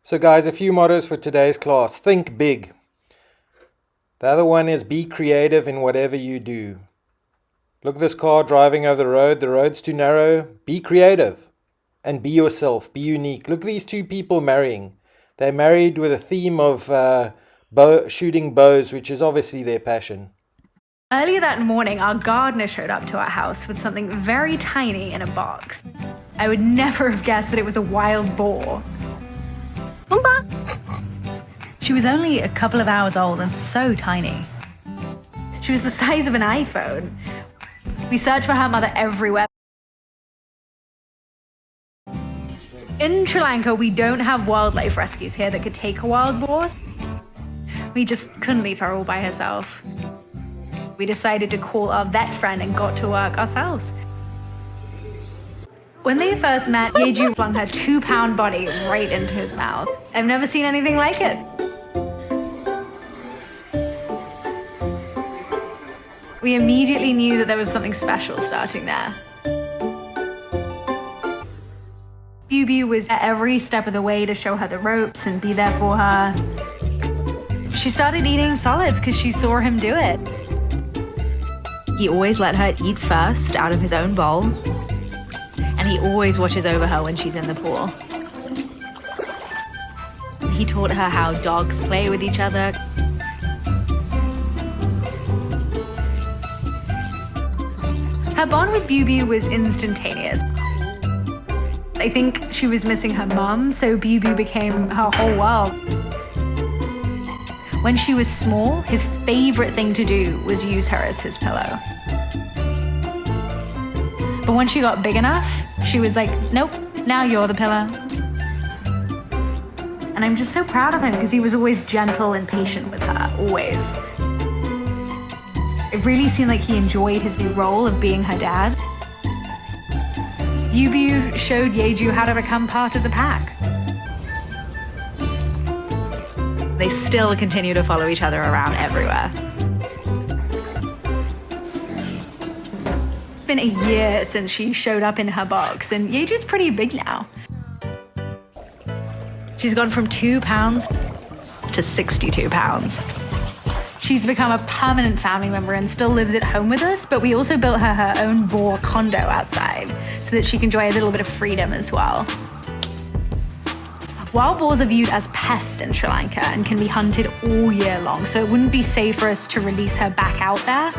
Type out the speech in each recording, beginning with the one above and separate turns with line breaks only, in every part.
So guys, a few mottos for today's class. Think big. The other one is be creative in whatever you do. Look at this car driving over the road. The road's too narrow. Be creative and be yourself. Be unique. Look at these two people marrying. They're married with a theme of shooting bows, which is obviously their passion.
Earlier that morning, our gardener showed up to our house with something very tiny in a box. I would never have guessed that it was a wild boar. She was only a couple of hours old and so tiny. She was the size of an iPhone. We searched for her mother everywhere. In Sri Lanka, we don't have wildlife rescues here that could take a wild boar. We just couldn't leave her all by herself. We decided to call our vet friend and got to work ourselves. When they first met, Yeju flung her 2-pound body right into his mouth. I've never seen anything like it. We immediately knew that there was something special starting there. Bubu was at every step of the way to show her the ropes and be there for her. She started eating solids because she saw him do it. He always let her eat first out of his own bowl, and he always watches over her when she's in the pool. He taught her how dogs play with each other. Her bond with Bubu was instantaneous. I think she was missing her mum, so Bubu became her whole world. When she was small, his favorite thing to do was use her as his pillow. But when she got big enough, she was like, nope, now you're the pillow. And I'm just so proud of him because he was always gentle and patient with her, always. It really seemed like he enjoyed his new role of being her dad. Bubu showed Yeju how to become part of the pack. They still continue to follow each other around everywhere. It's been a year since she showed up in her box, and Yeju's pretty big now. She's gone from 2 pounds to 62 pounds. She's become a permanent family member and still lives at home with us, but we also built her her own boar condo outside so that she can enjoy a little bit of freedom as well. Wild boars are viewed as pests in Sri Lanka and can be hunted all year long, so it wouldn't be safe for us to release her back out there.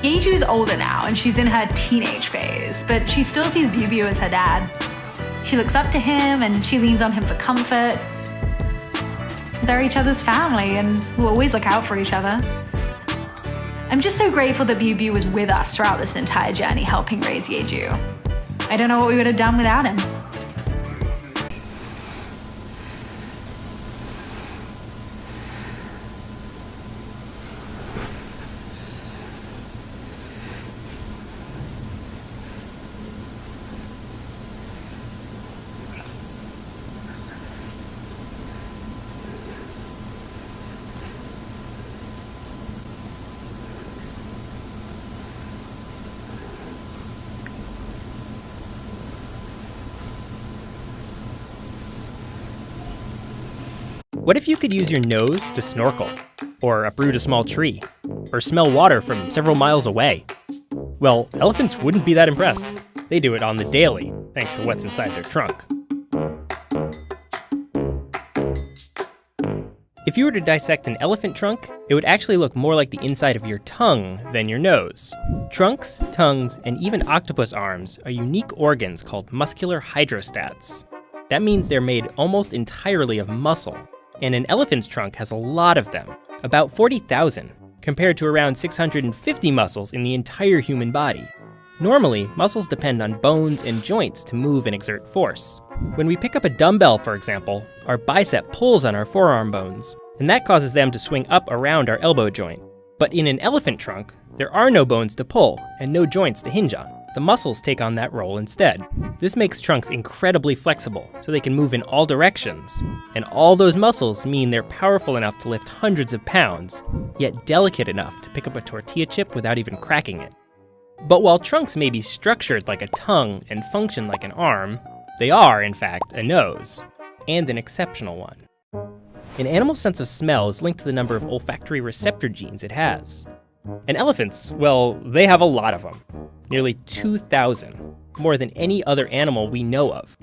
Yeju's older now and she's in her teenage phase, but she still sees Bubu as her dad. She looks up to him and she leans on him for comfort. They're each other's family and will always look out for each other. I'm just so grateful that Bubu was with us throughout this entire journey, helping raise Yeju. I don't know what we would have done without him.
What if you could use your nose to snorkel, or uproot a small tree, or smell water from several miles away? Well, elephants wouldn't be that impressed. They do it on the daily, thanks to what's inside their trunk. If you were to dissect an elephant trunk, it would actually look more like the inside of your tongue than your nose. Trunks, tongues, and even octopus arms are unique organs called muscular hydrostats. That means they're made almost entirely of muscle. And an elephant's trunk has a lot of them, about 40,000, compared to around 650 muscles in the entire human body. Normally, muscles depend on bones and joints to move and exert force. When we pick up a dumbbell, for example, our bicep pulls on our forearm bones, and that causes them to swing up around our elbow joint. But in an elephant trunk, there are no bones to pull and no joints to hinge on. The muscles take on that role instead. This makes trunks incredibly flexible, so they can move in all directions. And all those muscles mean they're powerful enough to lift hundreds of pounds, yet delicate enough to pick up a tortilla chip without even cracking it. But while trunks may be structured like a tongue and function like an arm, They are, in fact, a nose, and an exceptional one. An animal's sense of smell is linked to the number of olfactory receptor genes it has. And elephants, well, they have a lot of them. Nearly 2,000, more than any other animal we know of.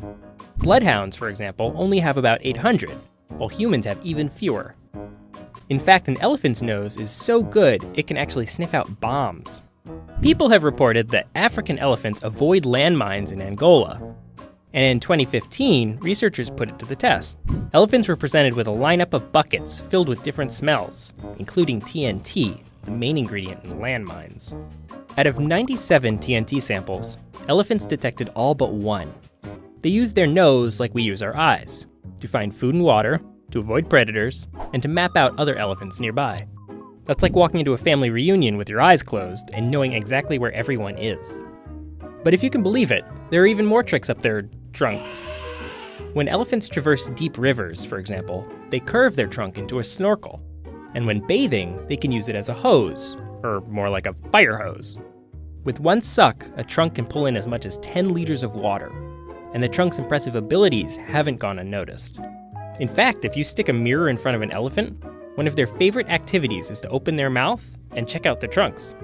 Bloodhounds, for example, only have about 800, while humans have even fewer. In fact, an elephant's nose is so good, it can actually sniff out bombs. People have reported that African elephants avoid landmines in Angola. And in 2015, researchers put it to the test. Elephants were presented with a lineup of buckets filled with different smells, including TNT, the main ingredient in landmines. Out of 97 TNT samples, elephants detected all but one. They use their nose like we use our eyes, to find food and water, to avoid predators, and to map out other elephants nearby. That's like walking into a family reunion with your eyes closed and knowing exactly where everyone is. But if you can believe it, there are even more tricks up their trunks. When elephants traverse deep rivers, for example, they curve their trunk into a snorkel. And when bathing, they can use it as a hose, or more like a fire hose. With one suck, a trunk can pull in as much as 10 liters of water. And the trunk's impressive abilities haven't gone unnoticed. In fact, if you stick a mirror in front of an elephant, one of their favorite activities is to open their mouth and check out their trunks.